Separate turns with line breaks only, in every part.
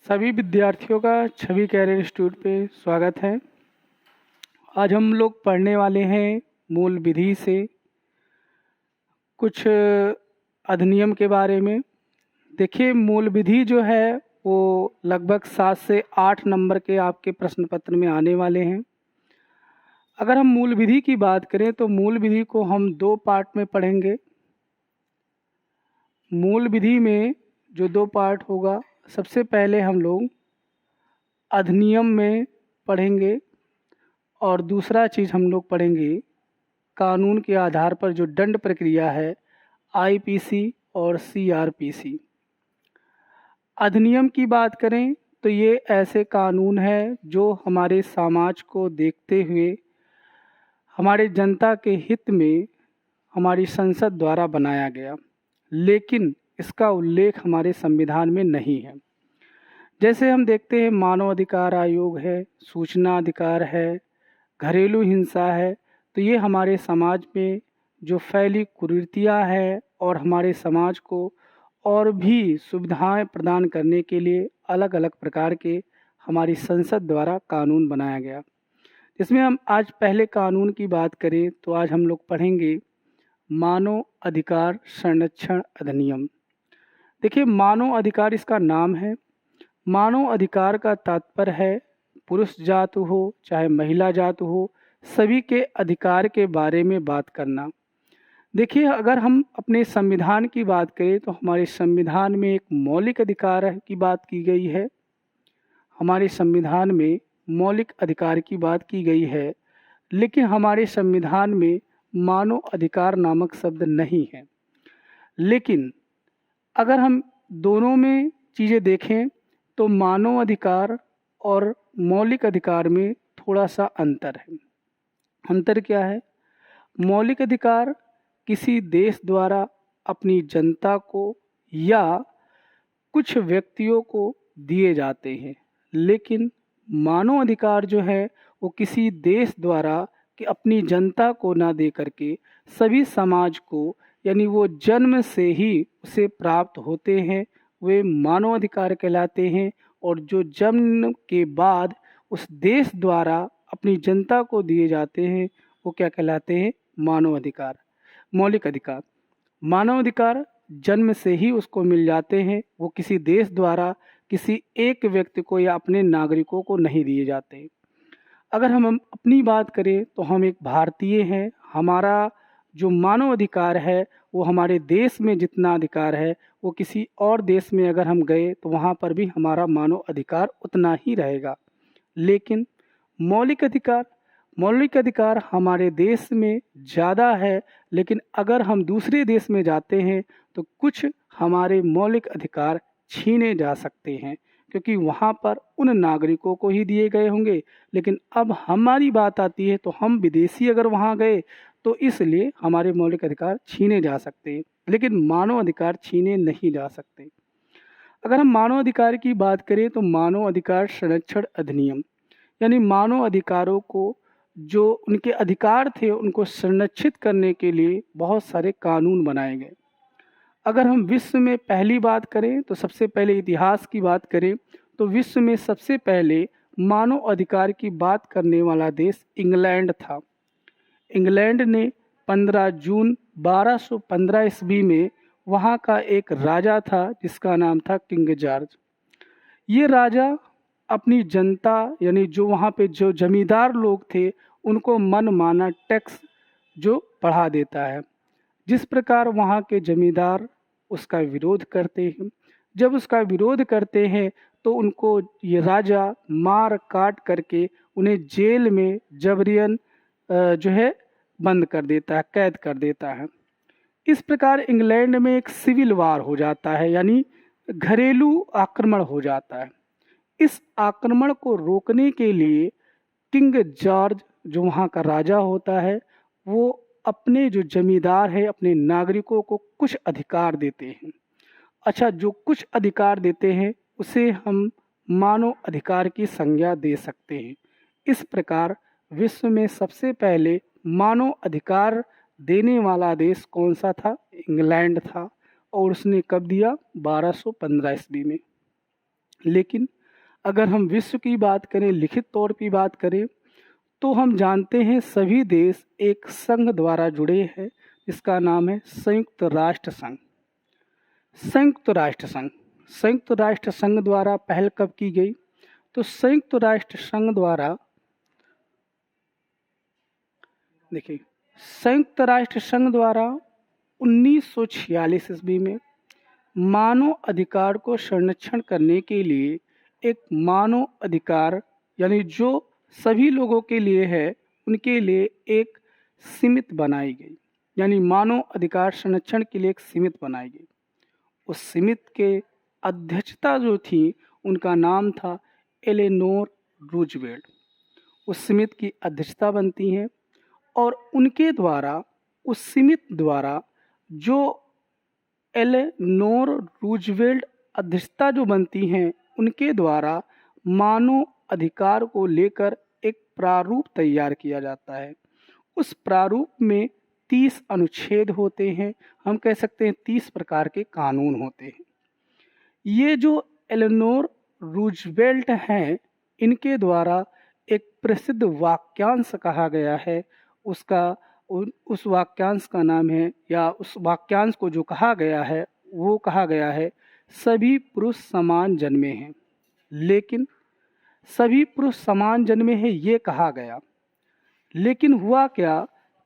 सभी विद्यार्थियों का छवि कैरियर इंस्टीट्यूट पे स्वागत है। आज हम लोग पढ़ने वाले हैं मूल विधि से कुछ अधिनियम के बारे में। देखिए, मूल विधि जो है वो लगभग 7 से 8 नंबर के आपके प्रश्न पत्र में आने वाले हैं। अगर हम मूल विधि की बात करें तो मूल विधि को हम 2 पार्ट में पढ़ेंगे। मूल विधि में जो 2 पार्ट होगा, सबसे पहले हम लोग अधिनियम में पढ़ेंगे और दूसरा चीज़ हम लोग पढ़ेंगे कानून के आधार पर जो दंड प्रक्रिया है, आईपीसी और सीआरपीसी। अधिनियम की बात करें तो ये ऐसे कानून है जो हमारे समाज को देखते हुए हमारे जनता के हित में हमारी संसद द्वारा बनाया गया, लेकिन इसका उल्लेख हमारे संविधान में नहीं है। जैसे हम देखते हैं मानव अधिकार आयोग है, सूचना अधिकार है, घरेलू हिंसा है, तो ये हमारे समाज में जो फैली कुरीतियाँ है और हमारे समाज को और भी सुविधाएं प्रदान करने के लिए अलग अलग प्रकार के हमारी संसद द्वारा कानून बनाया गया। इसमें हम आज पहले कानून की बात करें तो आज हम लोग पढ़ेंगे मानव अधिकार संरक्षण अधिनियम। देखिए, मानव अधिकार इसका नाम है। मानव अधिकार का तात्पर्य है पुरुष जात हो चाहे महिला जात हो, सभी के अधिकार के बारे में बात करना। देखिए, अगर हम अपने संविधान की बात करें तो हमारे संविधान में एक मौलिक अधिकार की बात की गई है। हमारे संविधान में मौलिक अधिकार की बात की गई है, लेकिन हमारे संविधान में मानव अधिकार नामक शब्द नहीं है। लेकिन अगर हम दोनों में चीज़ें देखें तो मानव अधिकार और मौलिक अधिकार में थोड़ा सा अंतर है। अंतर क्या है? मौलिक अधिकार किसी देश द्वारा अपनी जनता को या कुछ व्यक्तियों को दिए जाते हैं, लेकिन मानव अधिकार जो है वो किसी देश द्वारा कि अपनी जनता को ना दे करके सभी समाज को, यानी वो जन्म से ही उसे प्राप्त होते हैं, वे मानव अधिकार कहलाते हैं। और जो जन्म के बाद उस देश द्वारा अपनी जनता को दिए जाते हैं वो क्या कहलाते हैं? मानव अधिकार, मौलिक अधिकार। मानव अधिकार जन्म से ही उसको मिल जाते हैं, वो किसी देश द्वारा किसी एक व्यक्ति को या अपने नागरिकों को नहीं दिए जाते। अगर हम अपनी बात करें तो हम एक भारतीय हैं। हमारा जो मानव अधिकार है वो हमारे देश में जितना अधिकार है वो किसी और देश में अगर हम गए तो वहाँ पर भी हमारा मानव अधिकार उतना ही रहेगा। लेकिन मौलिक अधिकार हमारे देश में ज़्यादा है, लेकिन अगर हम दूसरे देश में जाते हैं तो कुछ हमारे मौलिक अधिकार छीने जा सकते हैं, क्योंकि वहाँ पर उन नागरिकों को ही दिए गए होंगे। लेकिन अब हमारी बात आती है तो हम विदेशी अगर वहाँ गए तो इसलिए हमारे मौलिक अधिकार छीने जा सकते हैं, लेकिन मानव अधिकार छीने नहीं जा सकते। अगर हम मानव अधिकार की बात करें तो मानव अधिकार संरक्षण अधिनियम, यानी मानव अधिकारों को जो उनके अधिकार थे उनको संरक्षित करने के लिए बहुत सारे कानून बनाए गए। अगर हम विश्व में पहली बात करें तो सबसे पहले इतिहास की बात करें तो विश्व में सबसे पहले मानव अधिकार की बात करने वाला देश इंग्लैंड था। इंग्लैंड ने 15 जून 1215 ईस्वी में वहाँ का एक राजा था जिसका नाम था किंग जॉर्ज। ये राजा अपनी जनता, यानी जो वहाँ पे जो जमींदार लोग थे, उनको मन माना टैक्स जो बढ़ा देता है। जिस प्रकार वहाँ के जमींदार उसका विरोध करते हैं, जब उसका विरोध करते हैं तो उनको ये राजा मार काट करके उन्हें जेल में जबरियन जो है बंद कर देता है, कैद कर देता है। इस प्रकार इंग्लैंड में एक सिविल वार हो जाता है, यानी घरेलू आक्रमण हो जाता है। इस आक्रमण को रोकने के लिए किंग जॉर्ज जो वहाँ का राजा होता है वो अपने जो जमींदार है अपने नागरिकों को कुछ अधिकार देते हैं। अच्छा, जो कुछ अधिकार देते हैं उसे हम मानव अधिकार की संज्ञा दे सकते हैं। इस प्रकार विश्व में सबसे पहले मानव अधिकार देने वाला देश कौन सा था? इंग्लैंड था। और उसने कब दिया? 1215 ईस्वी में। लेकिन अगर हम विश्व की बात करें, लिखित तौर की बात करें, तो हम जानते हैं सभी देश एक संघ द्वारा जुड़े हैं जिसका नाम है संयुक्त राष्ट्र संघ। संयुक्त राष्ट्र संघ, संयुक्त राष्ट्र संघ द्वारा पहल कब की गई? तो संयुक्त राष्ट्र संघ द्वारा, देखिए, संयुक्त राष्ट्र संघ द्वारा 1946 ईस्वी में मानव अधिकार को संरक्षण करने के लिए एक मानव अधिकार, यानी जो सभी लोगों के लिए है, उनके लिए एक समिति बनाई गई, यानी मानव अधिकार संरक्षण के लिए एक समिति बनाई गई। उस समिति के अध्यक्षता जो थी, उनका नाम था एलेनोर रूजवेल्ट। उस समिति की अध्यक्षता बनती हैं और उनके द्वारा, उस समिति द्वारा जो एलेनोर रूजवेल्ट अध्यक्षता जो बनती हैं, उनके द्वारा मानव अधिकार को लेकर एक प्रारूप तैयार किया जाता है। उस प्रारूप में 30 अनुच्छेद होते हैं, हम कह सकते हैं 30 प्रकार के कानून होते हैं। ये जो एलेनोर रूजवेल्ट हैं, इनके द्वारा एक प्रसिद्ध वाक्यांश कहा गया है, उस वाक्यांश का नाम है, या उस वाक्यांश को जो कहा गया है वो कहा गया है, सभी पुरुष समान जन्मे हैं। लेकिन सभी पुरुष समान जन्मे हैं ये कहा गया, लेकिन हुआ क्या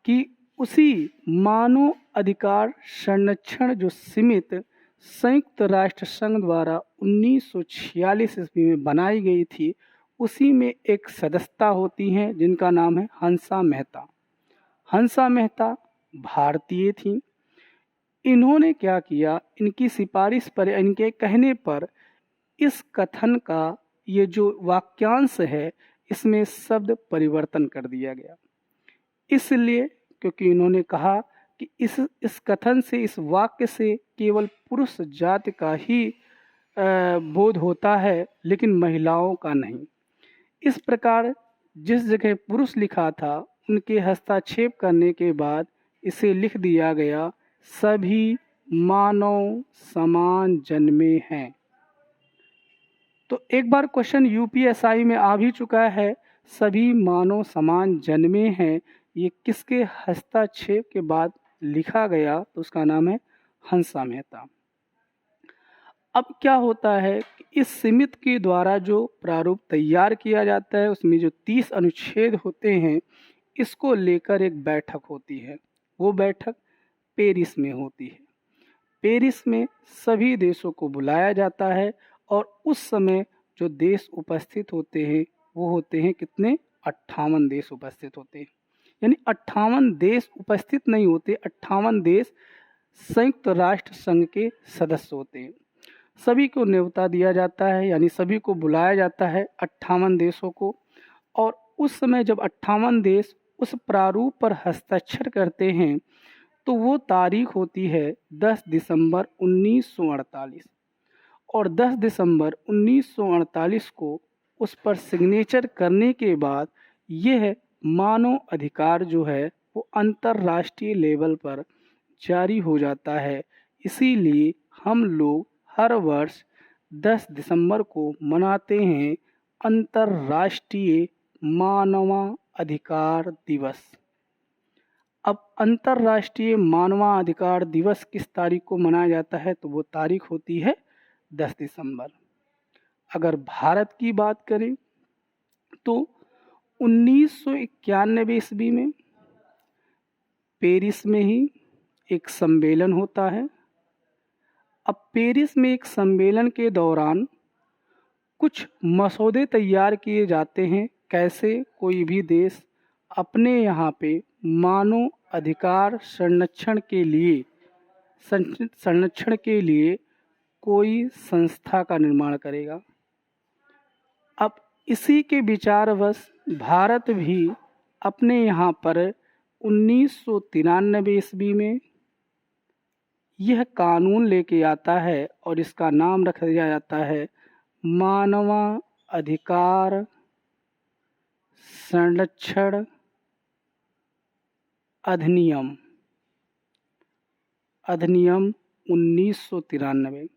कि उसी मानव अधिकार संरक्षण जो समिति संयुक्त राष्ट्र संघ द्वारा 1946 ईस्वी में बनाई गई थी, उसी में एक सदस्यता होती हैं जिनका नाम है हंसा मेहता। हंसा मेहता भारतीय थी। इन्होंने क्या किया, इनकी सिफारिश पर, इनके कहने पर इस कथन का ये जो वाक्यांश है, इसमें शब्द परिवर्तन कर दिया गया। इसलिए क्योंकि इन्होंने कहा कि इस कथन से, इस वाक्य से केवल पुरुष जाति का ही बोध होता है, लेकिन महिलाओं का नहीं। इस प्रकार जिस जगह पुरुष लिखा था, उनके हस्तक्षेप करने के बाद इसे लिख दिया गया, सभी मानव समान जन्मे हैं। तो एक बार क्वेश्चन यूपीएसआई में आ भी चुका है, सभी मानव समान जन्मे हैं, ये किसके हस्तक्षेप के बाद लिखा गया? तो उसका नाम है हंसा मेहता। अब क्या होता है कि इस समिति के द्वारा जो प्रारूप तैयार किया जाता है, उसमें जो 30 अनुच्छेद होते हैं, इसको लेकर एक बैठक होती है। वो बैठक पेरिस में होती है। पेरिस में सभी देशों को बुलाया जाता है और उस समय जो देश उपस्थित होते हैं वो होते हैं कितने? 58 देश उपस्थित होते हैं। यानी 58 देश उपस्थित नहीं होते, 58 देश संयुक्त राष्ट्र संघ के सदस्य होते हैं। सभी को न्योता दिया जाता है, यानी सभी को बुलाया जाता है, 58 देशों को। और उस समय जब 58 देश उस प्रारूप पर हस्ताक्षर करते हैं, तो वो तारीख होती है 10 दिसंबर 1948। और 10 दिसंबर 1948 को उस पर सिग्नेचर करने के बाद यह मानव अधिकार जो है वो अंतर्राष्ट्रीय लेवल पर जारी हो जाता है। इसीलिए हम लोग हर वर्ष 10 दिसंबर को मनाते हैं अंतर्राष्ट्रीय मानवाधिकार दिवस। अब अंतर्राष्ट्रीय मानवाधिकार दिवस किस तारीख को मनाया जाता है? तो वो तारीख होती है 10 दिसंबर। अगर भारत की बात करें तो 1991 ईस्वी में पेरिस में ही एक सम्मेलन होता है। अब पेरिस में एक सम्मेलन के दौरान कुछ मसौदे तैयार किए जाते हैं, कैसे कोई भी देश अपने यहाँ पे मानव अधिकार संरक्षण के लिए कोई संस्था का निर्माण करेगा। अब इसी के विचारवश भारत भी अपने यहाँ पर 1993 ईस्वी में यह कानून लेके आता है और इसका नाम रख दिया जाता है मानवाधिकार संरक्षण अधिनियम 1993।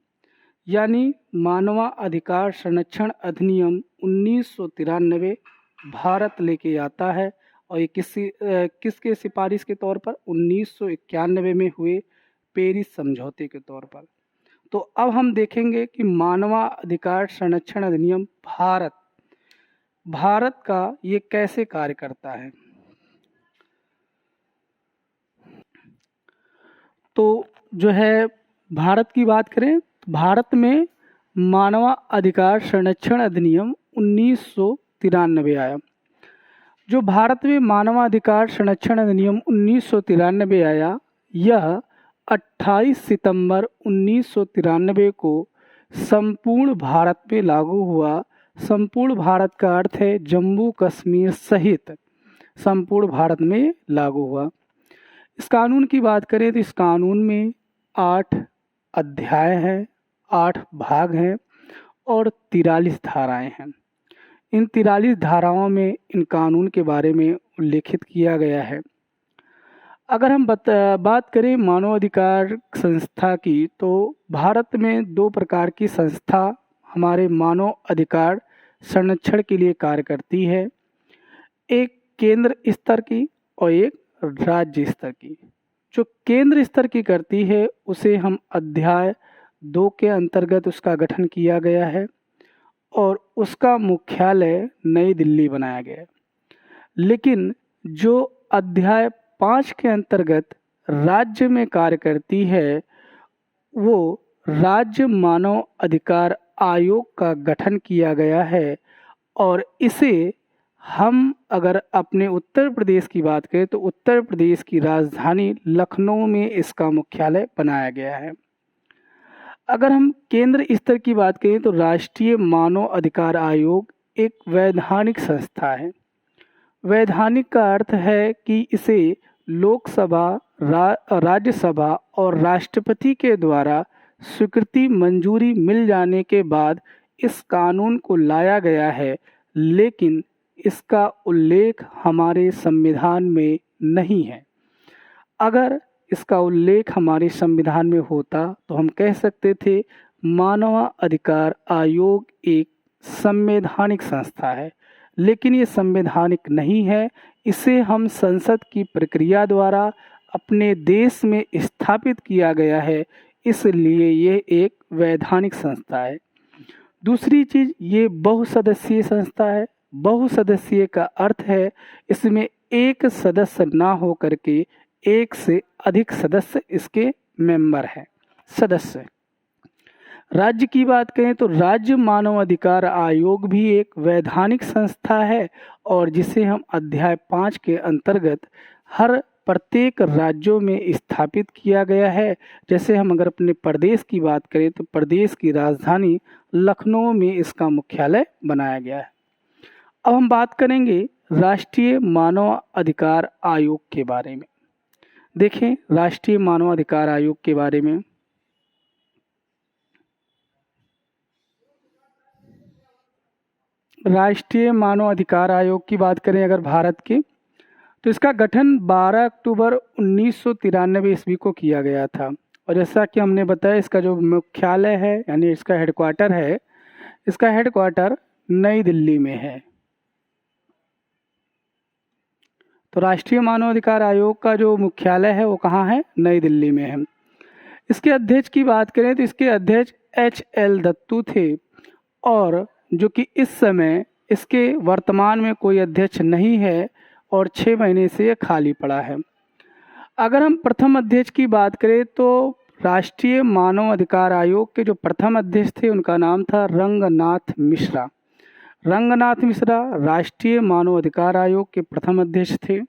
यानी मानवाधिकार संरक्षण अधिनियम 1993 भारत लेके आता है। और ये किसके सिफारिश के तौर पर? 1991 में हुए पेरिस समझौते के तौर पर। तो अब हम देखेंगे कि मानवाधिकार संरक्षण अधिनियम भारत का ये कैसे कार्य करता है। तो जो है भारत की बात करें तो भारत में मानवाधिकार संरक्षण अधिनियम 1993 आया। जो भारत में मानवाधिकार संरक्षण अधिनियम 1993 आया, यह 28 सितंबर 1993 को संपूर्ण भारत में लागू हुआ। संपूर्ण भारत का अर्थ है जम्मू कश्मीर सहित संपूर्ण भारत में लागू हुआ। इस कानून की बात करें तो इस कानून में 8 अध्याय हैं, 8 भाग हैं और 43 धाराएं हैं। इन 43 धाराओं में इन कानून के बारे में उल्लेखित किया गया है। अगर हम बात करें मानवाधिकार संस्था की, तो भारत में 2 प्रकार की संस्था हमारे मानव अधिकार संरक्षण के लिए कार्य करती है। एक केंद्र स्तर की और एक राज्य स्तर की। जो केंद्र स्तर की करती है उसे हम अध्याय 2 के अंतर्गत उसका गठन किया गया है और उसका मुख्यालय नई दिल्ली बनाया गया है। लेकिन जो अध्याय 5 के अंतर्गत राज्य में कार्य करती है, वो राज्य मानव अधिकार आयोग का गठन किया गया है। और इसे हम अगर अपने उत्तर प्रदेश की बात करें तो उत्तर प्रदेश की राजधानी लखनऊ में इसका मुख्यालय बनाया गया है। अगर हम केंद्र स्तर की बात करें तो राष्ट्रीय मानव अधिकार आयोग एक वैधानिक संस्था है। वैधानिक का अर्थ है कि इसे लोकसभा, राज्यसभा और राष्ट्रपति के द्वारा स्वीकृति मंजूरी मिल जाने के बाद इस कानून को लाया गया है, लेकिन इसका उल्लेख हमारे संविधान में नहीं है। अगर इसका उल्लेख हमारे संविधान में होता तो हम कह सकते थे मानव अधिकार आयोग एक संवैधानिक संस्था है, लेकिन ये संवैधानिक नहीं है। इसे हम संसद की प्रक्रिया द्वारा अपने देश में स्थापित किया गया है, इसलिए ये एक वैधानिक संस्था है। दूसरी चीज, ये बहुसदस्यीय संस्था है। बहुसदस्यीय का अर्थ है इसमें एक सदस्य ना हो करके एक से अधिक सदस्य इसके मेंबर हैं, सदस्य। राज्य की बात करें तो राज्य मानव अधिकार आयोग भी एक वैधानिक संस्था है और जिसे हम अध्याय 5 के अंतर्गत हर प्रत्येक राज्यों में स्थापित किया गया है। जैसे हम अगर अपने प्रदेश की बात करें तो प्रदेश की राजधानी लखनऊ में इसका मुख्यालय बनाया गया है। अब हम बात करेंगे राष्ट्रीय मानव अधिकार आयोग के बारे में। देखें राष्ट्रीय मानव अधिकार आयोग के बारे में। राष्ट्रीय मानव अधिकार आयोग की बात करें अगर भारत के, तो इसका गठन 12 अक्टूबर 1993 ईस्वी को किया गया था। और जैसा कि हमने बताया इसका जो मुख्यालय है यानी इसका हेडक्वार्टर है, इसका हेडक्वार्टर नई दिल्ली में है। तो राष्ट्रीय मानव अधिकार आयोग का जो मुख्यालय है वो कहाँ है? नई दिल्ली में है। इसके अध्यक्ष की बात करें तो इसके अध्यक्ष HL दत्तू थे और जो कि इस समय इसके वर्तमान में कोई अध्यक्ष नहीं है और 6 महीने से ये खाली पड़ा है। अगर हम प्रथम अध्यक्ष की बात करें तो राष्ट्रीय मानव अधिकार आयोग के जो प्रथम अध्यक्ष थे उनका नाम था रंगनाथ मिश्रा। रंगनाथ मिश्रा राष्ट्रीय मानव अधिकार आयोग के प्रथम अध्यक्ष थे।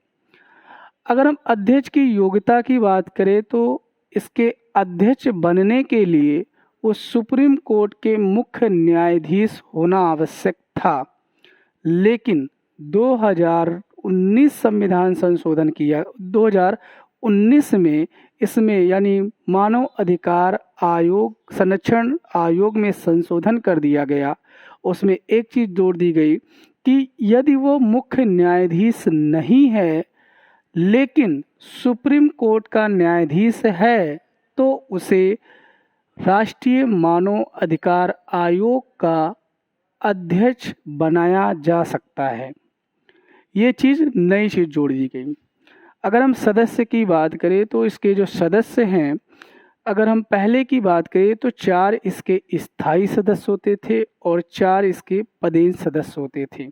अगर हम अध्यक्ष की योग्यता की बात करें तो इसके अध्यक्ष बनने के लिए वो सुप्रीम कोर्ट के मुख्य न्यायाधीश होना आवश्यक था, लेकिन 2019 संविधान संशोधन किया 2019 में इसमें यानी मानव अधिकार आयोग संरक्षण आयोग में संशोधन कर दिया गया। उसमें एक चीज़ जोड़ दी गई कि यदि वो मुख्य न्यायाधीश नहीं है लेकिन सुप्रीम कोर्ट का न्यायाधीश है तो उसे राष्ट्रीय मानव अधिकार आयोग का अध्यक्ष बनाया जा सकता है। ये चीज़ नई चीज़ जोड़ दी गई। अगर हम सदस्य की बात करें तो इसके जो सदस्य हैं, अगर हम पहले की बात करें तो 4 इसके स्थायी सदस्य होते थे और 4 इसके पदेन सदस्य होते थे।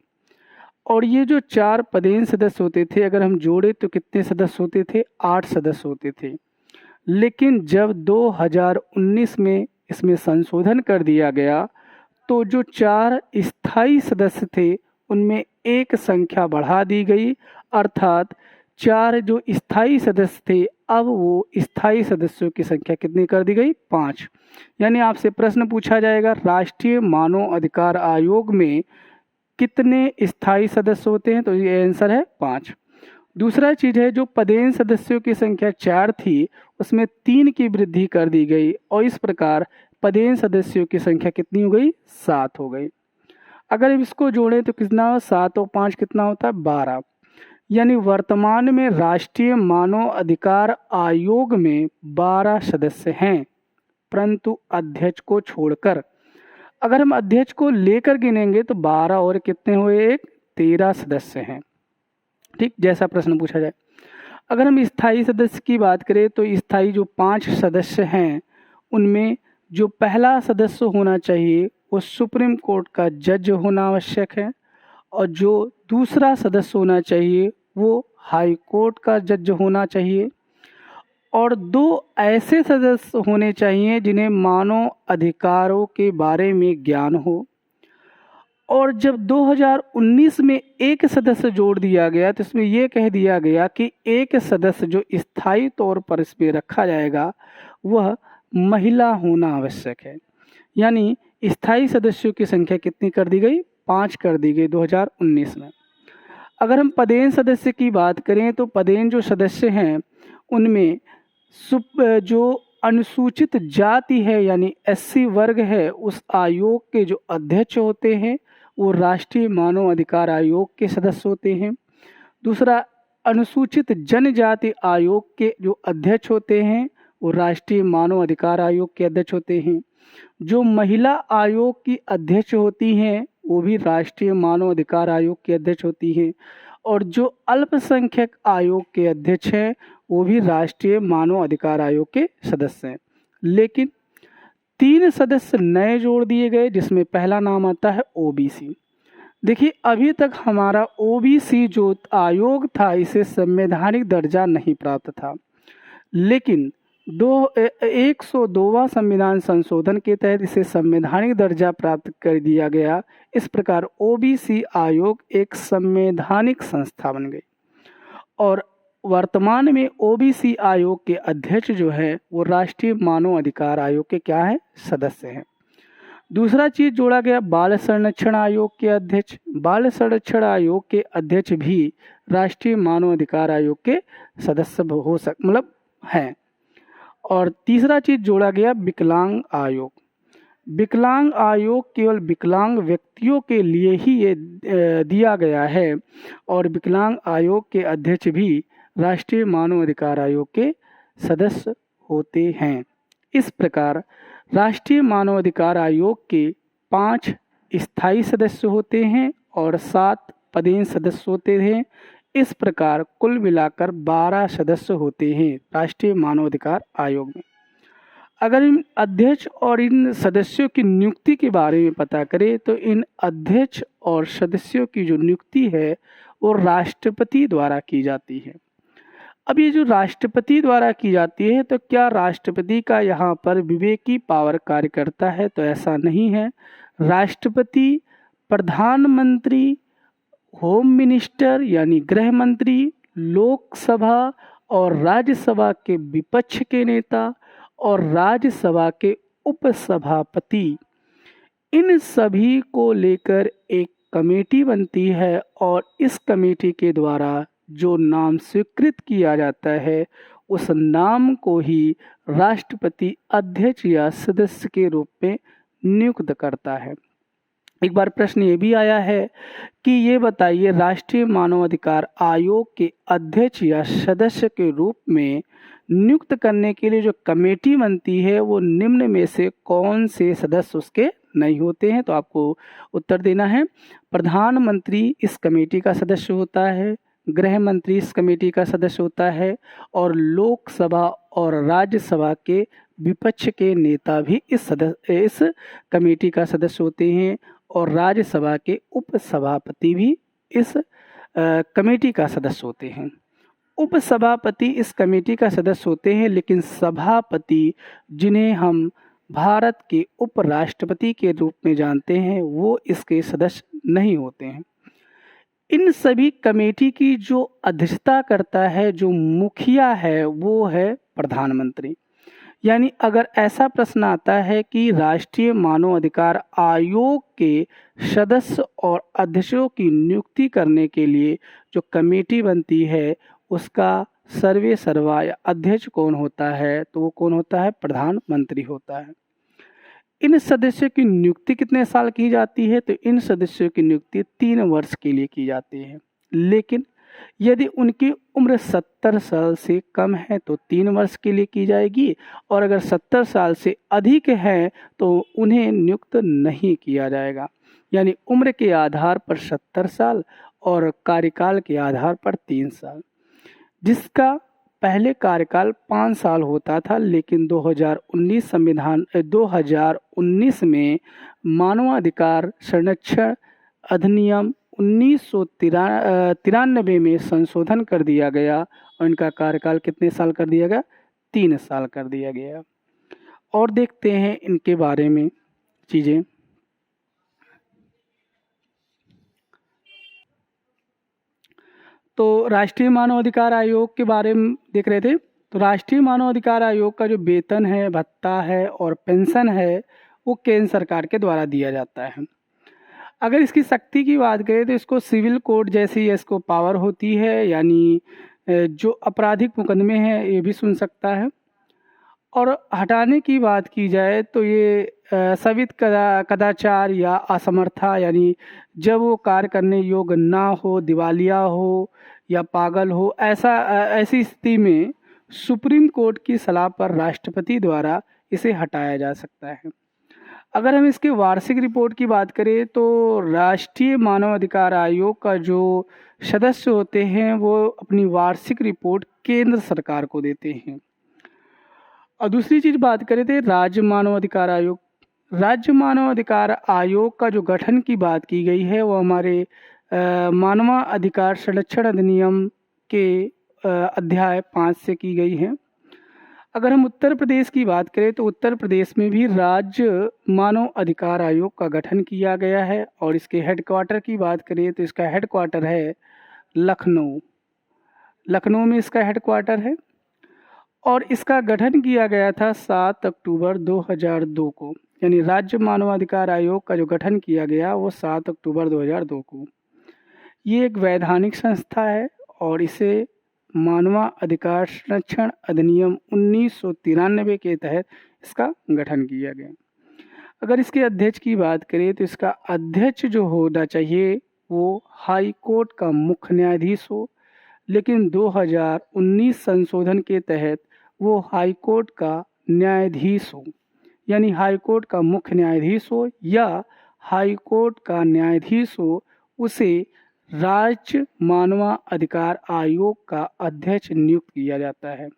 और ये जो 4 पदेन सदस्य होते थे, अगर हम जोड़े तो कितने सदस्य होते थे? 8 सदस्य होते थे। लेकिन जब 2019 में इसमें संशोधन कर दिया गया तो जो 4 स्थायी सदस्य थे उनमें एक संख्या बढ़ा दी गई, अर्थात 4 जो स्थायी सदस्य थे अब वो स्थायी सदस्यों की संख्या कितनी कर दी गई? 5। यानी आपसे प्रश्न पूछा जाएगा राष्ट्रीय मानव अधिकार आयोग में कितने स्थायी सदस्य होते हैं, तो ये आंसर है 5। दूसरा चीज है जो पदेन सदस्यों की संख्या 4 थी उसमें 3 की वृद्धि कर दी गई और इस प्रकार पदेन सदस्यों की संख्या कितनी हो गई? 7 हो गई। अगर इसको जोड़ें तो कितना? 7 और 5 कितना होता है? 12। यानी वर्तमान में राष्ट्रीय मानव अधिकार आयोग में 12 सदस्य हैं, परंतु अध्यक्ष को छोड़कर। अगर हम अध्यक्ष को लेकर गिनेंगे तो 12 और कितने हुए? 13 सदस्य हैं। ठीक, जैसा प्रश्न पूछा जाए। अगर हम स्थायी सदस्य की बात करें तो स्थायी जो 5 सदस्य हैं उनमें जो पहला सदस्य होना चाहिए वो सुप्रीम कोर्ट का जज होना आवश्यक है और जो दूसरा सदस्य होना चाहिए वो हाई कोर्ट का जज होना चाहिए और 2 ऐसे सदस्य होने चाहिए जिन्हें मानव अधिकारों के बारे में ज्ञान हो। और जब 2019 में एक सदस्य जोड़ दिया गया तो इसमें यह कह दिया गया कि एक सदस्य जो स्थायी तौर पर इसमें रखा जाएगा वह महिला होना आवश्यक है। यानी स्थायी सदस्यों की संख्या कितनी कर दी गई? 5 कर दी गई 2019 में। अगर हम पदेन सदस्य की बात करें तो पदेन जो सदस्य हैं उनमें जो अनुसूचित जाति है यानी SC वर्ग है उस आयोग के जो अध्यक्ष होते हैं वो राष्ट्रीय मानव अधिकार आयोग के सदस्य होते हैं। दूसरा, अनुसूचित जनजाति आयोग के जो अध्यक्ष होते हैं वो राष्ट्रीय मानव अधिकार आयोग के अध्यक्ष होते हैं। जो महिला आयोग की अध्यक्ष होती हैं वो भी राष्ट्रीय मानव अधिकार आयोग के अध्यक्ष होती हैं और जो अल्पसंख्यक आयोग के अध्यक्ष हैं वो भी राष्ट्रीय मानव अधिकार आयोग के सदस्य हैं। लेकिन 3 सदस्य नए जोड़ दिए गए जिसमें पहला नाम आता है OBC। देखिए अभी तक हमारा OBC जो आयोग था इसे संवैधानिक दर्जा नहीं प्राप्त था, लेकिन 102वां संविधान संशोधन के तहत इसे संवैधानिक दर्जा प्राप्त कर दिया गया। इस प्रकार OBC आयोग एक संवैधानिक संस्था बन गई और वर्तमान में OBC आयोग के अध्यक्ष जो है वो राष्ट्रीय मानव अधिकार आयोग के क्या है? सदस्य हैं। दूसरा चीज जोड़ा गया बाल संरक्षण आयोग के अध्यक्ष। बाल संरक्षण आयोग के अध्यक्ष भी राष्ट्रीय मानव अधिकार आयोग के सदस्य हो हैं। और तीसरा चीज जोड़ा गया विकलांग आयोग। विकलांग आयोग केवल विकलांग व्यक्तियों के लिए ही ये दिया गया है और विकलांग आयोग के अध्यक्ष भी राष्ट्रीय मानव अधिकार आयोग के सदस्य होते हैं। इस प्रकार राष्ट्रीय मानव अधिकार आयोग के 5 स्थायी सदस्य होते हैं और 7 पदेन सदस्य होते हैं। इस प्रकार कुल मिलाकर 12 सदस्य होते हैं राष्ट्रीय मानव अधिकार आयोग में। अगर इन अध्यक्ष और इन सदस्यों की नियुक्ति के बारे में पता करें तो इन अध्यक्ष और सदस्यों की जो नियुक्ति है वो राष्ट्रपति द्वारा की जाती है। अब ये जो राष्ट्रपति द्वारा की जाती है तो क्या राष्ट्रपति का यहाँ पर विवेकी पावर कार्य करता है? तो ऐसा नहीं है। राष्ट्रपति प्रधानमंत्री, होम मिनिस्टर यानी गृह मंत्री, लोकसभा और राज्यसभा के विपक्ष के नेता और राज्यसभा के उपसभापति, इन सभी को लेकर एक कमेटी बनती है और इस कमेटी के द्वारा जो नाम स्वीकृत किया जाता है उस नाम को ही राष्ट्रपति अध्यक्ष या सदस्य के रूप में नियुक्त करता है। एक बार प्रश्न ये भी आया है कि ये बताइए राष्ट्रीय मानवाधिकार आयोग के अध्यक्ष या सदस्य के रूप में नियुक्त करने के लिए जो कमेटी बनती है वो निम्न में से कौन से सदस्य उसके नहीं होते हैं? तो आपको उत्तर देना है। प्रधानमंत्री इस कमेटी का सदस्य होता है, गृह मंत्री इस कमेटी का सदस्य होता है और लोकसभा और राज्यसभा के विपक्ष के नेता भी इस कमेटी का सदस्य होते हैं और राज्यसभा के उपसभापति भी इस कमेटी का सदस्य होते हैं। उपसभापति इस कमेटी का सदस्य होते हैं, लेकिन सभापति, जिन्हें हम भारत के उपराष्ट्रपति के रूप में जानते हैं, वो इसके सदस्य नहीं होते हैं। इन सभी कमेटी की जो अध्यक्षता करता है, जो मुखिया है, वो है प्रधानमंत्री। यानी अगर ऐसा प्रश्न आता है कि राष्ट्रीय मानव अधिकार आयोग के सदस्य और अध्यक्षों की नियुक्ति करने के लिए जो कमेटी बनती है उसका सर्वे सर्वा या अध्यक्ष कौन होता है? तो वो कौन होता है? प्रधानमंत्री होता है। इन सदस्यों की नियुक्ति कितने साल की जाती है? तो इन सदस्यों की नियुक्ति 3 वर्ष के लिए की जाती है, लेकिन यदि उनकी उम्र 70 साल से कम है तो 3 वर्ष के लिए की जाएगी, और अगर 70 साल से अधिक है तो उन्हें नियुक्त नहीं किया जाएगा। यानी उम्र के आधार पर 70 साल और कार्यकाल के आधार पर 3 साल। जिसका पहले कार्यकाल 5 साल होता था, लेकिन 2019 में मानवाधिकार संरक्षण अधिनियम 1993 में संशोधन कर दिया गया और इनका कार्यकाल कितने साल कर दिया गया? 3 साल कर दिया गया। और देखते हैं इनके बारे में चीज़ें। तो राष्ट्रीय मानव अधिकार आयोग के बारे में देख रहे थे। तो राष्ट्रीय मानव अधिकार आयोग का जो वेतन है, भत्ता है और पेंशन है वो केंद्र सरकार के द्वारा दिया जाता है। अगर इसकी शक्ति की बात करें तो इसको सिविल कोर्ट जैसी इसको पावर होती है, यानी जो आपराधिक मुकदमे हैं ये भी सुन सकता है। और हटाने की बात की जाए तो ये सवित कदाचार या असमर्था, यानी जब वो कार्य करने योग्य ना हो, दिवालिया हो या पागल हो, ऐसी स्थिति में सुप्रीम कोर्ट की सलाह पर राष्ट्रपति द्वारा इसे हटाया जा सकता है। अगर हम इसके वार्षिक रिपोर्ट की बात करें तो राष्ट्रीय मानव अधिकार आयोग का जो सदस्य होते हैं वो अपनी वार्षिक रिपोर्ट केंद्र सरकार को देते हैं। और दूसरी चीज़ बात करें तो राज्य मानव अधिकार आयोग। राज्य मानव अधिकार आयोग का जो गठन की बात की गई है वो हमारे मानव अधिकार संरक्षण अधिनियम के अध्याय 5 से की गई है। अगर हम उत्तर प्रदेश की बात करें तो उत्तर प्रदेश में भी राज्य मानव अधिकार आयोग का गठन किया गया है, और इसके हेडक्वार्टर की बात करें तो इसका हेडक्वार्टर है लखनऊ। लखनऊ में इसका हेडक्वार्टर है और इसका गठन किया गया था 7 अक्टूबर 2002 को। यानी राज्य मानवाधिकार आयोग का जो गठन किया गया वो 7 अक्टूबर 2002 को। ये एक वैधानिक संस्था है और इसे मानव अधिकार संरक्षण अधिनियम 1993 के तहत इसका गठन किया गया। अगर इसके अध्यक्ष की बात करें तो इसका अध्यक्ष जो होना चाहिए वो हाई कोर्ट का मुख्य न्यायाधीश हो, लेकिन 2019 संशोधन के तहत वो हाई कोर्ट का न्यायाधीश हो, यानी हाई कोर्ट का मुख्य न्यायाधीश हो या हाई कोर्ट का न्यायाधीश हो, उसे राज्य मानव अधिकार आयोग का अध्यक्ष नियुक्त किया जाता है।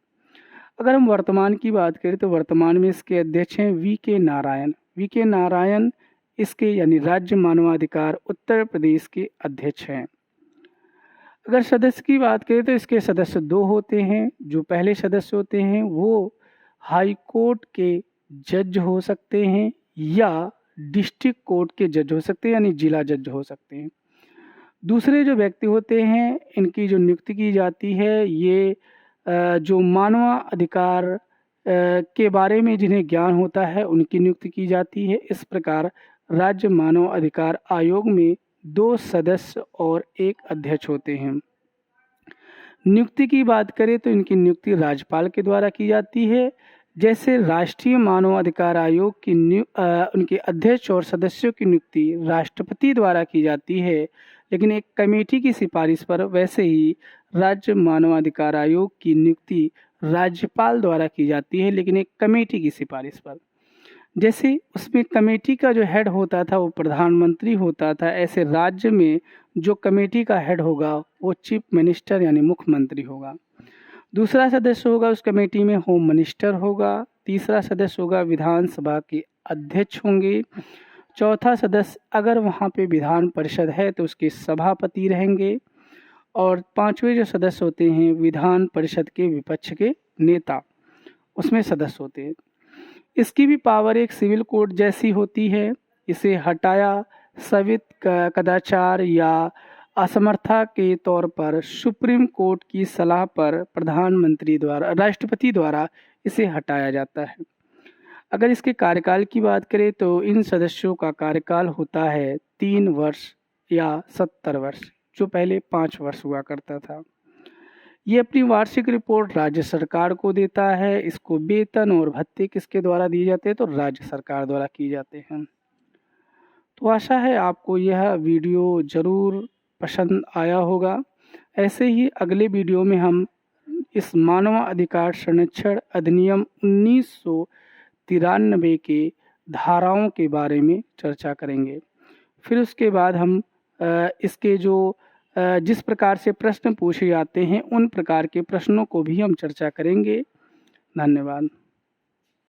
अगर हम वर्तमान की बात करें तो वर्तमान में इसके अध्यक्ष हैं वी.के. नारायण। वी.के. नारायण इसके यानी राज्य मानवाधिकार उत्तर प्रदेश के अध्यक्ष हैं। अगर सदस्य की बात करें तो इसके सदस्य 2 होते हैं। जो पहले सदस्य होते हैं वो हाई कोर्ट के जज हो सकते हैं या डिस्ट्रिक्ट कोर्ट के जज हो सकते हैं, यानी जिला जज हो सकते हैं। दूसरे जो व्यक्ति होते हैं इनकी जो नियुक्ति की जाती है ये जो मानव अधिकार के बारे में जिन्हें ज्ञान होता है उनकी नियुक्ति की जाती है। इस प्रकार राज्य मानव अधिकार आयोग में 2 सदस्य और 1 अध्यक्ष होते हैं। नियुक्ति की बात करें तो इनकी नियुक्ति राज्यपाल के द्वारा की जाती है। जैसे राष्ट्रीय मानव अधिकार आयोग की उनके अध्यक्ष और सदस्यों की नियुक्ति राष्ट्रपति द्वारा की जाती है, लेकिन एक कमेटी की सिफारिश पर, वैसे ही राज्य मानवाधिकार आयोग की नियुक्ति राज्यपाल द्वारा की जाती है, लेकिन एक कमेटी की सिफारिश पर। जैसे उसमें कमेटी का जो हेड होता था वो प्रधानमंत्री होता था, ऐसे राज्य में जो कमेटी का हेड होगा वो चीफ मिनिस्टर यानी मुख्यमंत्री होगा। दूसरा सदस्य होगा उस कमेटी में होम मिनिस्टर होगा। तीसरा सदस्य होगा विधानसभा के अध्यक्ष होंगे। चौथा सदस्य अगर वहाँ पे विधान परिषद है तो उसके सभापति रहेंगे। और पांचवें जो सदस्य होते हैं विधान परिषद के विपक्ष के नेता, उसमें सदस्य होते हैं। इसकी भी पावर एक सिविल कोड जैसी होती है। इसे हटाया सवित कदाचार या असमर्था के तौर पर सुप्रीम कोर्ट की सलाह पर प्रधानमंत्री द्वारा, राष्ट्रपति द्वारा इसे हटाया जाता है। अगर इसके कार्यकाल की बात करें तो इन सदस्यों का कार्यकाल होता है 3 वर्ष या 70 वर्ष, जो पहले 5 वर्ष हुआ करता था। ये अपनी वार्षिक रिपोर्ट राज्य सरकार को देता है। इसको वेतन और भत्ते किसके द्वारा दिए जाते हैं, तो राज्य सरकार द्वारा किए जाते हैं। तो आशा है आपको यह वीडियो ज़रूर पसंद आया होगा। ऐसे ही अगले वीडियो में हम इस मानव अधिकार संरक्षण अधिनियम 1993 के धाराओं के बारे में चर्चा करेंगे। फिर उसके बाद हम इसके जो जिस प्रकार से प्रश्न पूछे जाते हैं उन प्रकार के प्रश्नों को भी हम चर्चा करेंगे। धन्यवाद।